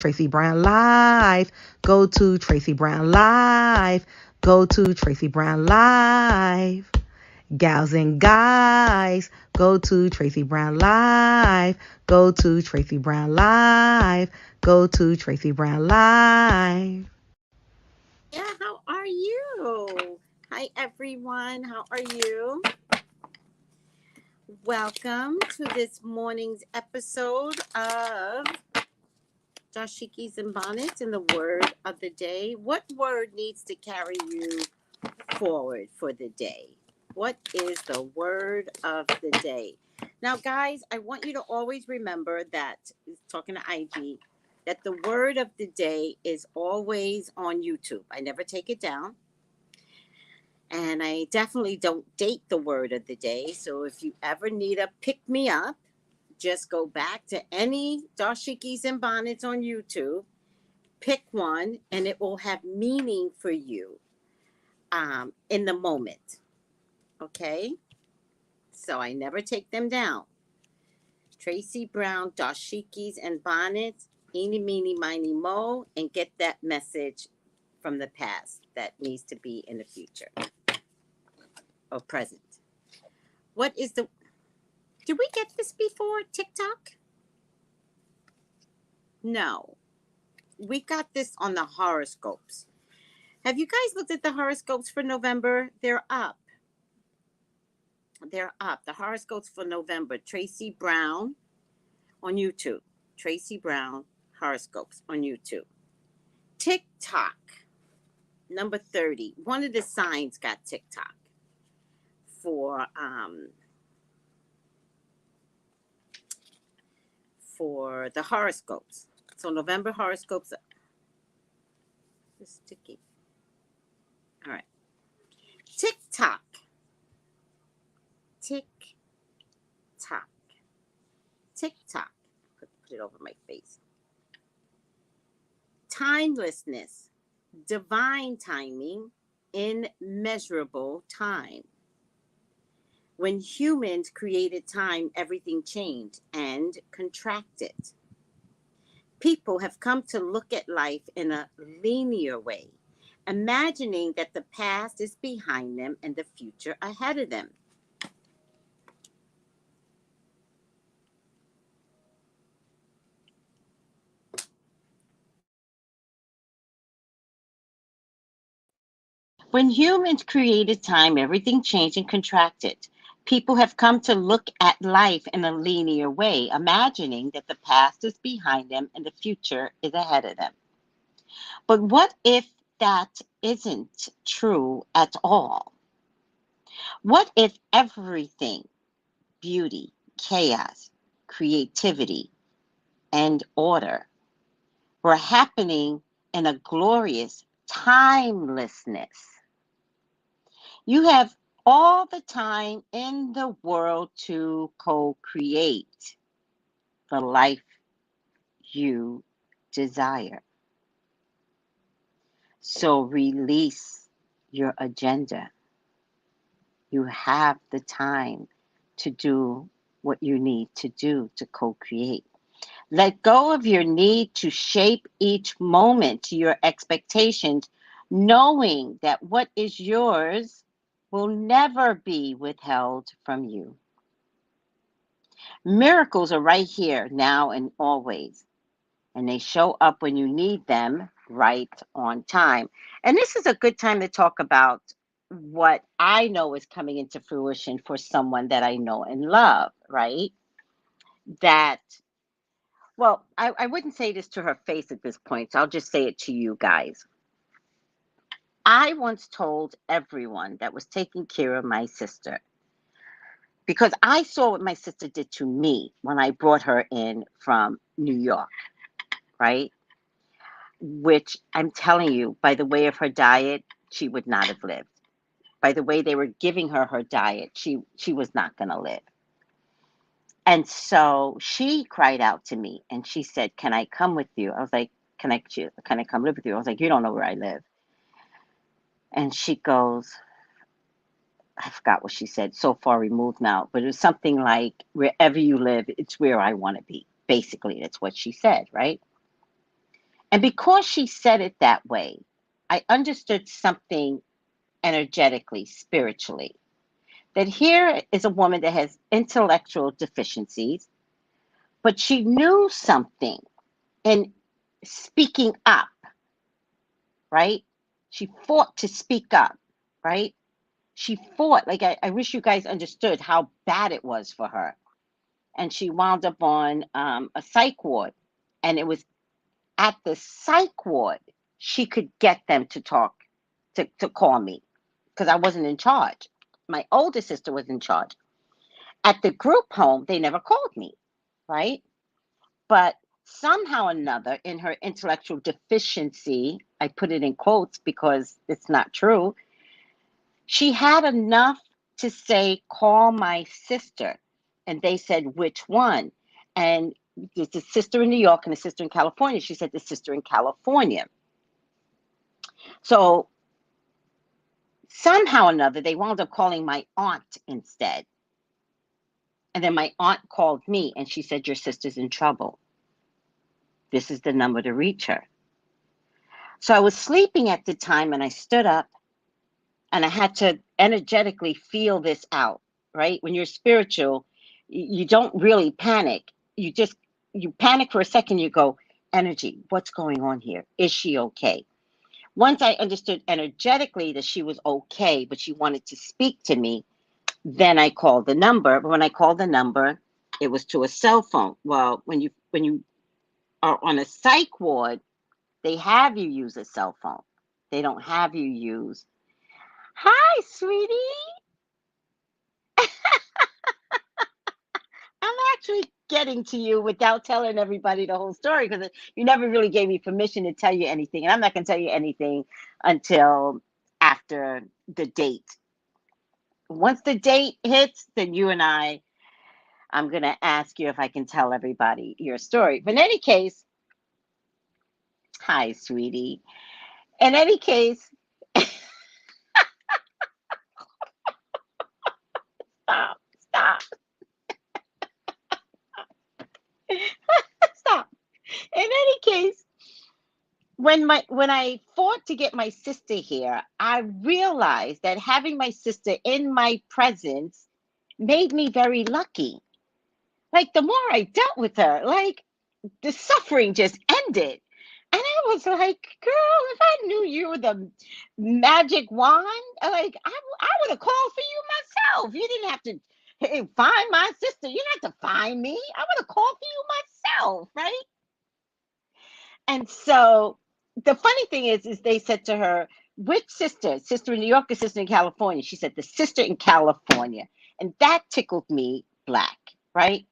Tracey Brown Live. Go to Tracey Brown Live. Go to Tracey Brown Live. Gals and guys, go to Tracey Brown Live. Go to Tracey Brown Live. Go to Tracey Brown Live. Yeah, how are you? Hi, everyone. How are you? Welcome to this morning's episode of Dashikis and Bonnets and the word of the day. What word needs to carry you forward for the day? What is the word of the day? Now, guys, I want you to always remember that, talking to IG, that the word of the day is always on YouTube. I never take it down. And I definitely don't date the word of the day. So if you ever need a pick me up, just go back to any dashikis and bonnets on YouTube, pick one, and it will have meaning for you in the moment. Okay? So I never take them down. Tracey Brown, dashikis and bonnets, eeny, meeny, miny, mo, and get that message from the past that needs to be in the future or present. What is the... Did we get this before, TikTok? No. We got this on the horoscopes. Have you guys looked at the horoscopes for November? They're up. They're up. The horoscopes for November. Tracey Brown on YouTube. Tracey Brown horoscopes on YouTube. TikTok, number 30. One of the signs got TikTok for the horoscopes. So November horoscopes. This is sticky. All right. TikTok. TikTok. TikTok. Put it over my face. Timelessness. Divine timing. Immeasurable time. When humans created time, everything changed and contracted. People have come to look at life in a linear way, imagining that the past is behind them and the future ahead of them. When humans created time, everything changed and contracted. People have come to look at life in a linear way, imagining that the past is behind them and the future is ahead of them. But what if that isn't true at all? What if everything, beauty, chaos, creativity, and order, were happening in a glorious timelessness? You have all the time in the world to co-create the life you desire. So release your agenda. You have the time to do what you need to do to co-create. Let go of your need to shape each moment to your expectations, knowing that what is yours will never be withheld from you. Miracles are right here, now and always, and they show up when you need them right on time. And this is a good time to talk about what I know is coming into fruition for someone that I know and love, right? That, well, I wouldn't say this to her face at this point, so I'll just say it to you guys. I once told everyone that was taking care of my sister, because I saw what my sister did to me when I brought her in from New York, right? Which I'm telling you, by the way of her diet, she would not have lived. By the way they were giving her her diet, she was not going to live. And so she cried out to me and she said, "Can I come with you?" I was like, can I come live with you? I was like, "You don't know where I live." And she goes, I forgot what she said, so far removed now, but it was something like, "Wherever you live, it's where I want to be." Basically, that's what she said, right? And because she said it that way, I understood something energetically, spiritually. That here is a woman that has intellectual deficiencies, but she knew something in speaking up, right? She fought to speak up, right? She fought. Like, I wish you guys understood how bad it was for her. And she wound up on a psych ward. And it was at the psych ward she could get them to talk, to call me, because I wasn't in charge. My older sister was in charge. At the group home, they never called me, right? But somehow or another, in her intellectual deficiency, I put it in quotes because it's not true, she had enough to say, call my sister. And they said, which one? And there's a sister in New York and a sister in California. She said, the sister in California. So somehow or another, they wound up calling my aunt instead. And then my aunt called me and she said, your sister's in trouble. This is the number to reach her. So I was sleeping at the time and I stood up and I had to energetically feel this out, right? When you're spiritual, you don't really panic. You panic for a second, you go, energy, what's going on here? Is she okay? Once I understood energetically that she was okay, but she wanted to speak to me, then I called the number. But when I called the number, it was to a cell phone. Well, when you are on a psych ward, they have you use a cell phone. They don't have you use, hi, sweetie. I'm actually getting to you without telling everybody the whole story because you never really gave me permission to tell you anything. And I'm not going to tell you anything until after the date. Once the date hits, then I'm going to ask you if I can tell everybody your story. But in any case, hi, sweetie. In any case, stop, stop, stop. In any case, when I fought to get my sister here, I realized that having my sister in my presence made me very lucky. Like the more I dealt with her, like the suffering just ended. And I was like, girl, if I knew you were the magic wand, like I would have called for you myself. You didn't have to, hey, find my sister. You didn't have to find me. I would have called for you myself, right? And so the funny thing is they said to her, which sister? Sister in New York or sister in California? She said, the sister in California. And that tickled me black, right?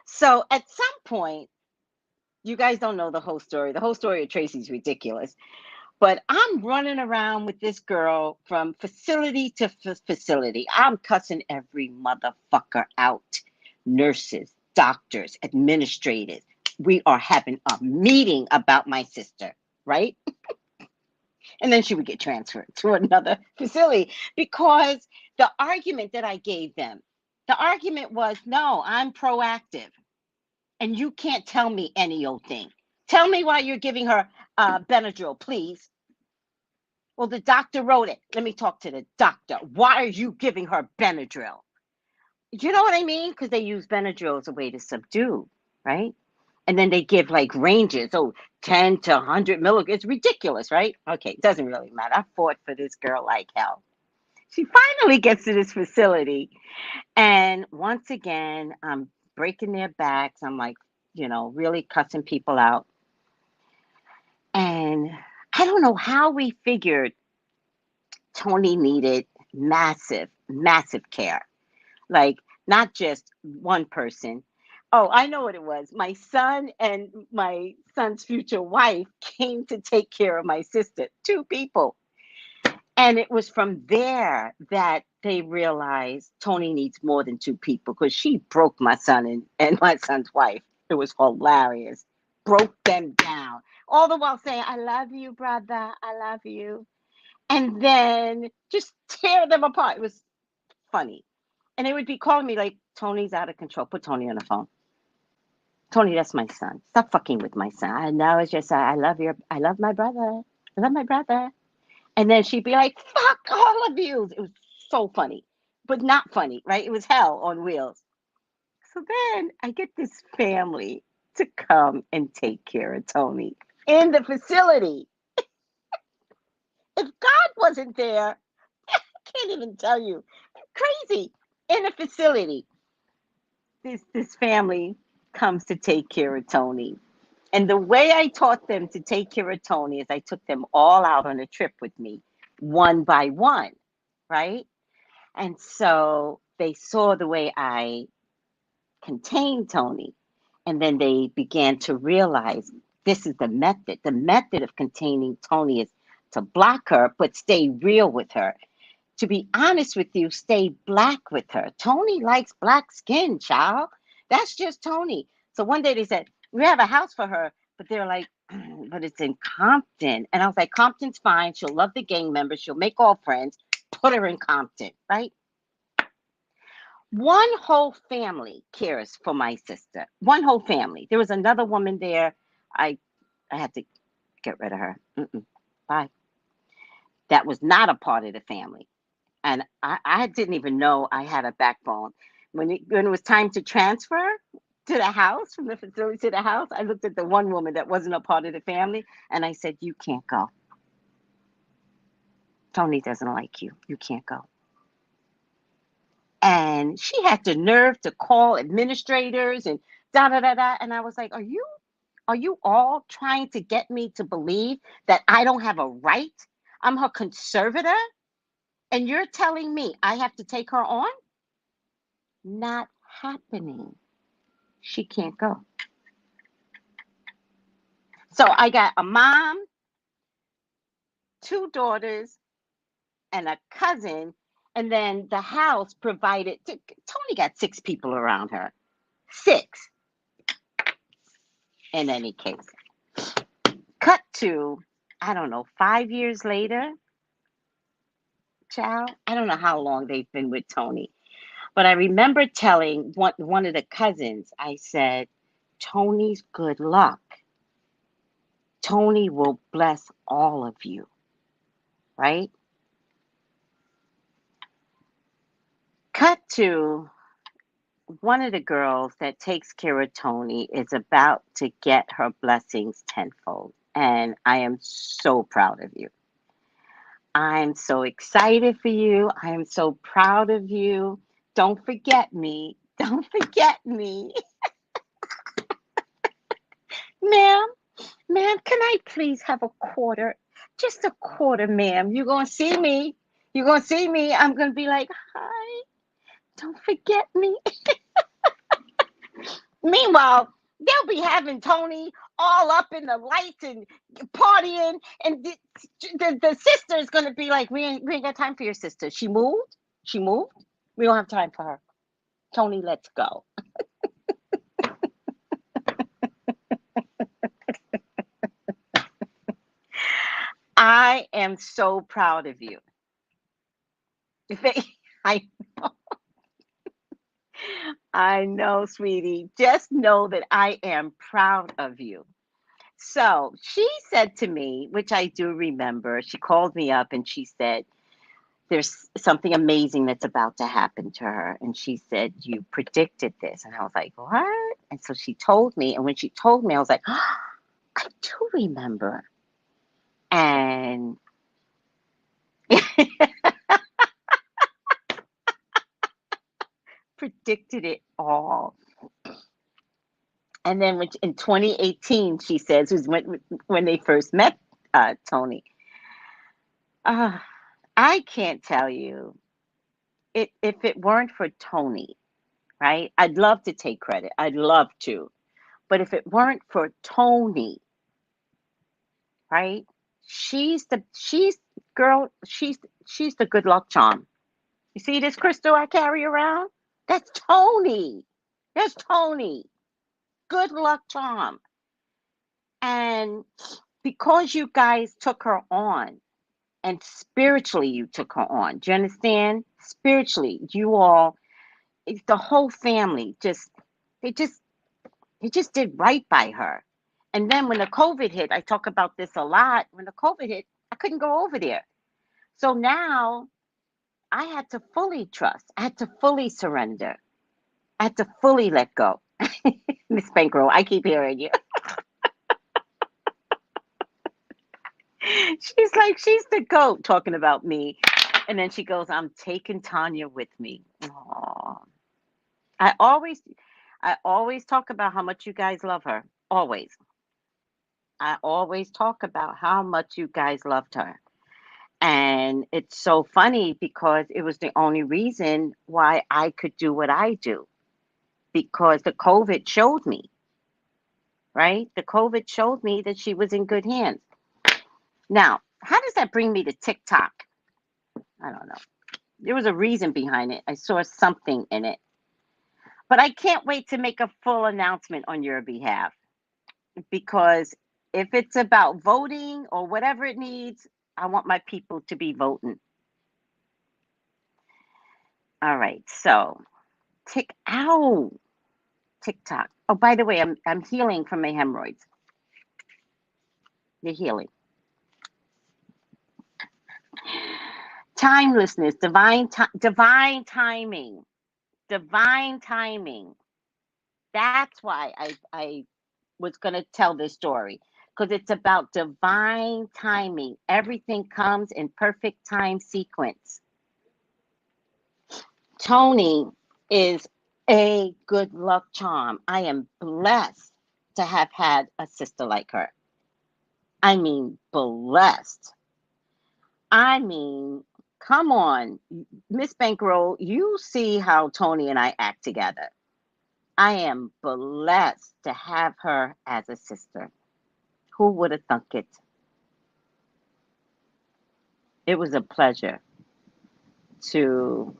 So at some point, you guys don't know the whole story. The whole story of Tracy's ridiculous. But I'm running around with this girl from facility to facility. I'm cussing every motherfucker out. Nurses, doctors, administrators. We are having a meeting about my sister, right? And then she would get transferred to another facility because the argument that I gave them, the argument was, no, I'm proactive and you can't tell me any old thing. Tell me why you're giving her Benadryl, please. Well, the doctor wrote it. Let me talk to the doctor. Why are you giving her Benadryl? You know what I mean? Because they use Benadryl as a way to subdue, right? And then they give like ranges, 10 to 100 milligrams. It's ridiculous, right? Okay, it doesn't really matter. I fought for this girl like hell. She finally gets to this facility. And once again, I'm breaking their backs. I'm like, really cussing people out. And I don't know how we figured Tony needed massive, massive care. Like, not just one person. Oh, I know what it was. My son and my son's future wife came to take care of my sister, two people. And it was from there that they realized Tony needs more than two people because she broke my son and my son's wife. It was hilarious. Broke them down. All the while saying, I love you, brother. I love you. And then just tear them apart. It was funny. And they would be calling me like, Tony's out of control. Put Tony on the phone. Tony, that's my son. Stop fucking with my son. I know it's just, I love my brother. I love my brother. And then she'd be like, fuck all of you. It was so funny, but not funny, right? It was hell on wheels. So then I get this family to come and take care of Tony in the facility. If God wasn't there, I can't even tell you. Crazy. In a facility. This family comes to take care of Tony. And the way I taught them to take care of Tony is I took them all out on a trip with me, one by one, right? And so they saw the way I contained Tony. And then they began to realize this is the method. The method of containing Tony is to block her, but stay real with her. To be honest with you, stay black with her. Tony likes black skin, child. That's just Tony. So one day they said, we have a house for her, but they're like, but it's in Compton. And I was like, Compton's fine. She'll love the gang members. She'll make all friends. Put her in Compton, right? One whole family cares for my sister. One whole family. There was another woman there. I had to get rid of her. Bye. That was not a part of the family. And I didn't even know I had a backbone. When it was time to transfer to the house, from the facility to the house, I looked at the one woman that wasn't a part of the family, and I said, you can't go. Tony doesn't like you. You can't go. And she had the nerve to call administrators and da da da da. And I was like, are you all trying to get me to believe that I don't have a right? I'm her conservator, and you're telling me I have to take her on? Not happening. She can't go. So I got a mom, two daughters, and a cousin, and then the house provided. Tony got 6 people around her. 6. In any case, cut to, I don't know, 5 years later, child. I don't know how long they've been with Tony, but I remember telling one of the cousins, I said, Tony's good luck. Tony will bless all of you, right? Cut to one of the girls that takes care of Tony is about to get her blessings tenfold. And I am so proud of you. I'm so excited for you. I am so proud of you. Don't forget me. Don't forget me. Ma'am, can I please have a quarter? Just a quarter, ma'am. You're going to see me. You're going to see me. I'm going to be like, hi, don't forget me. Meanwhile, they'll be having Tony all up in the lights and partying, and the sister is gonna be like, we ain't got time for your sister. She moved. She moved. We don't have time for her. Tony, let's go. I am so proud of you. I I know, sweetie. Just know that I am proud of you. So she said to me, which I do remember, she called me up and she said, there's something amazing that's about to happen to her. And she said, you predicted this. And I was like, what? And so she told me. And when she told me, I was like, oh, I do remember. And predicted it all. And then in 2018, she says, was when they first met Tony. I can't tell you. If it weren't for Tony, right? I'd love to take credit. I'd love to. But if it weren't for Tony, right? She's the good luck charm. You see this crystal I carry around? That's Tony. That's Tony. Good luck charm. And because you guys took her on, and spiritually you took her on. Do you understand? Spiritually, you all, the whole family they just He just did right by her. And then when the COVID hit, I talk about this a lot. When the COVID hit, I couldn't go over there. So now I had to fully trust. I had to fully surrender. I had to fully let go. Miss Bankroll, I keep hearing you. She's like, she's the GOAT talking about me. And then she goes, I'm taking Tanya with me. Aww. I always talk about how much you guys love her. Always. I always talk about how much you guys loved her. And it's so funny because it was the only reason why I could do what I do. Because the COVID showed me, right? The COVID showed me that she was in good hands. Now, how does that bring me to TikTok? I don't know. There was a reason behind it. I saw something in it. But I can't wait to make a full announcement on your behalf. Because if it's about voting or whatever it needs, I want my people to be voting. All right. So, TikTok. Oh, by the way, I'm healing from my hemorrhoids. You're healing. Timelessness, divine timing. Divine timing. That's why I was going to tell this story, because it's about divine timing. Everything comes in perfect time sequence. Tony is a good luck charm. I am blessed to have had a sister like her. I mean, blessed. I mean, come on, Miss Bankroll, you see how Tony and I act together. I am blessed to have her as a sister. Who would have thunk it? It was a pleasure to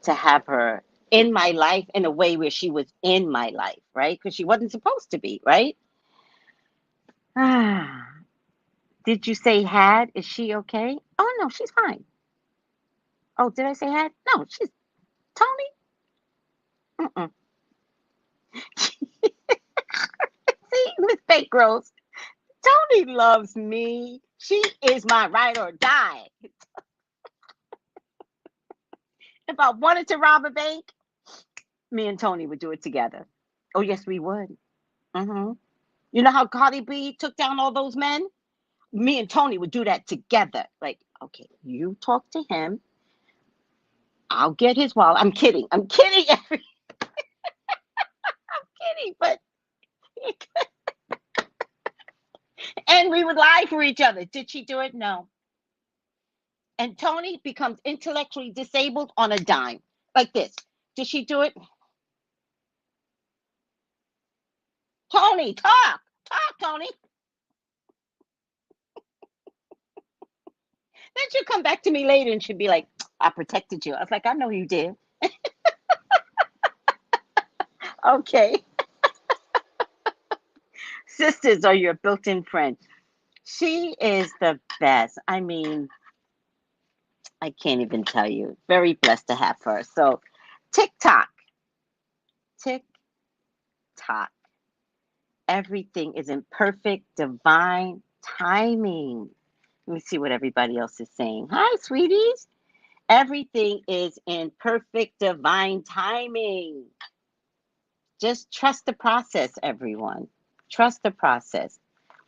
have her in my life in a way where she was in my life, right? Because she wasn't supposed to be, right? Ah, did you say had? Is she okay? Oh no, she's fine. Oh, did I say had? No, she's Tony. Mm-mm. See, Miss Fake Rose. Tony loves me. She is my ride or die. If I wanted to rob a bank, me and Tony would do it together. Oh yes, we would. Hmm. You know how Cardi B took down all those men? Me and Tony would do that together. Like, okay, you talk to him. I'll get his wallet. I'm kidding. I'm kidding. I'm kidding. But and we would lie for each other. Did she do it? No. And Tony becomes intellectually disabled on a dime, like this. Did she do it? Tony, talk, Tony. Then she'll come back to me later and she'll be like, I protected you. I was like, I know you did. Okay. Sisters are your built-in friend. She is the best. I mean, I can't even tell you. Very blessed to have her. So, TikTok. TikTok. Everything is in perfect divine timing. Let me see what everybody else is saying. Hi, sweeties. Everything is in perfect divine timing. Just trust the process, everyone. Trust the process.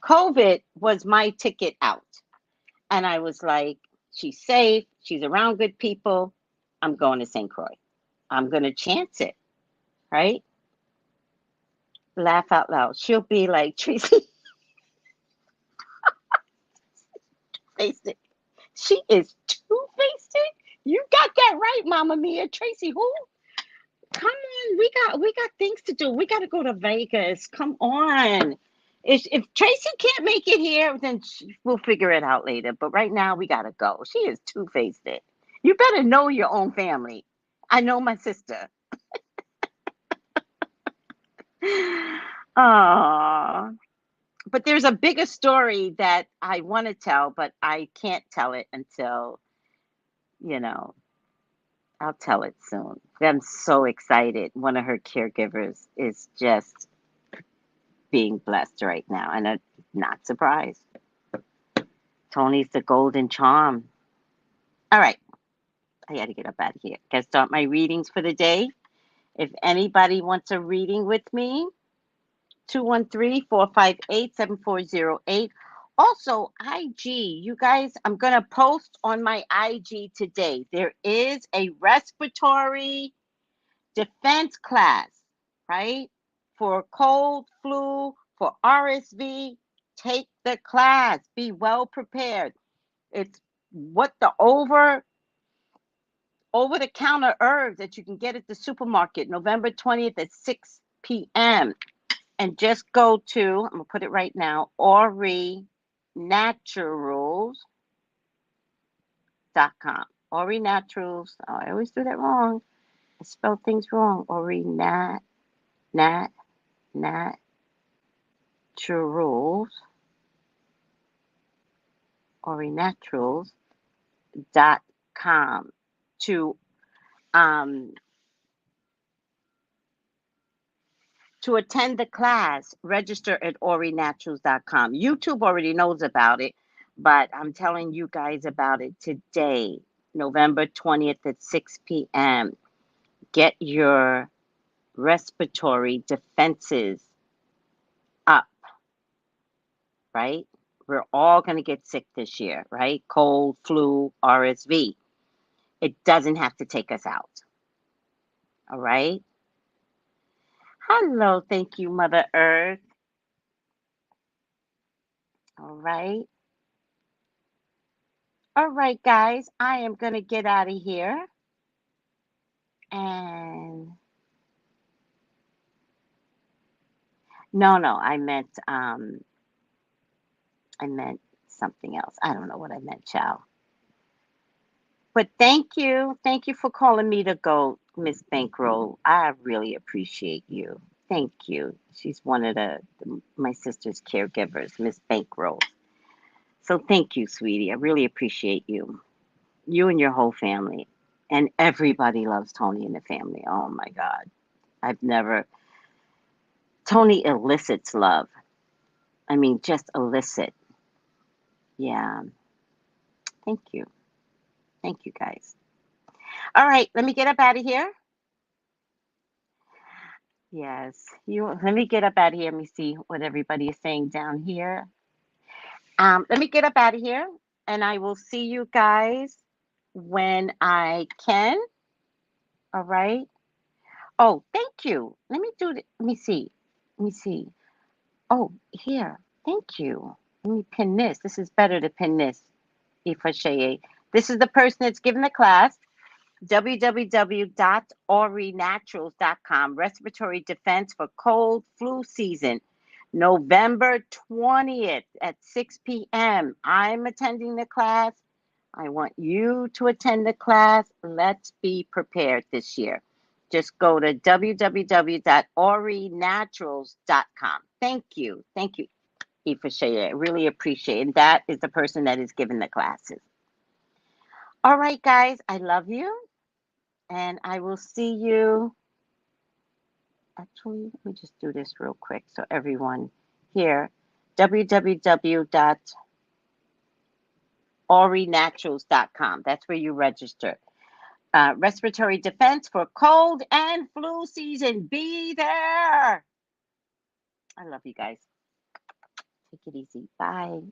COVID was my ticket out. And I was like, she's safe. She's around good people. I'm going to St. Croix. I'm going to chance it, right? Laugh out loud. She'll be like, Tracy, faced it. She is two-faced. You got that right, Mama Mia. Tracy, who? Come on, we got things to do. We got to go to Vegas. Come on. If Tracy can't make it here, then we'll figure it out later. But right now, we got to go. She is two-faced. You better know your own family. I know my sister. Aww. But there's a bigger story that I want to tell, but I can't tell it until, you know, I'll tell it soon. I'm so excited. One of her caregivers is just being blessed right now, and I'm not surprised. Tony's the golden charm. All right, I got to get up out of here. Got to start my readings for the day. If anybody wants a reading with me, 213-458-7408. Also, IG, you guys, I'm going to post on my IG today. There is a respiratory defense class, right? For cold, flu, for RSV. Take the class. Be well prepared. It's what the over the counter herbs that you can get at the supermarket, November 20th at 6 p.m. And just go to, I'm going to put it right now, ORINaturals.com. OriNaturals. Oh, I always do that wrong. I spell things wrong. Naturals. OriNaturals.com to attend the class. Register at orinaturals.com. YouTube already knows about it, but I'm telling you guys about it today, November 20th at 6 p.m. Get your respiratory defenses up, right? We're all going to get sick this year, right? Cold, flu, RSV. It doesn't have to take us out. All right? Hello. Thank you, Mother Earth. All right. All right, guys. I am going to get out of here. And no, I meant something else. I don't know what I meant, child. But thank you. Thank you for calling me to go, Miss Bankroll. I really appreciate you. Thank you. She's one of my sister's caregivers, Miss Bankroll. So thank you, sweetie. I really appreciate you. You and your whole family. And everybody loves Tony and the family. Oh my God. Tony elicits love. I mean, just elicit. Yeah. Thank you. Thank you, guys. All right, let me get up out of here. Yes, let me get up out of here. Let me see what everybody is saying down here. Let me get up out of here, and I will see you guys when I can. All right. Oh, thank you. Let me see. Let me see. Oh, here. Thank you. Let me pin this. This is better to pin this. Ifashaye. This is the person that's giving the class. www.orinaturals.com. Respiratory defense for cold flu season. November 20th at 6 p.m. I'm attending the class. I want you to attend the class. Let's be prepared this year. Just go to www.orinaturals.com. Thank you. Thank you, Ifashaye. I really appreciate it. And that is the person that is giving the classes. All right, guys. I love you. And I will see you. Actually, let me just do this real quick so everyone here. www.orinaturals.com. That's where you register. Respiratory defense for cold and flu season. Be there. I love you guys. Take it easy. Bye.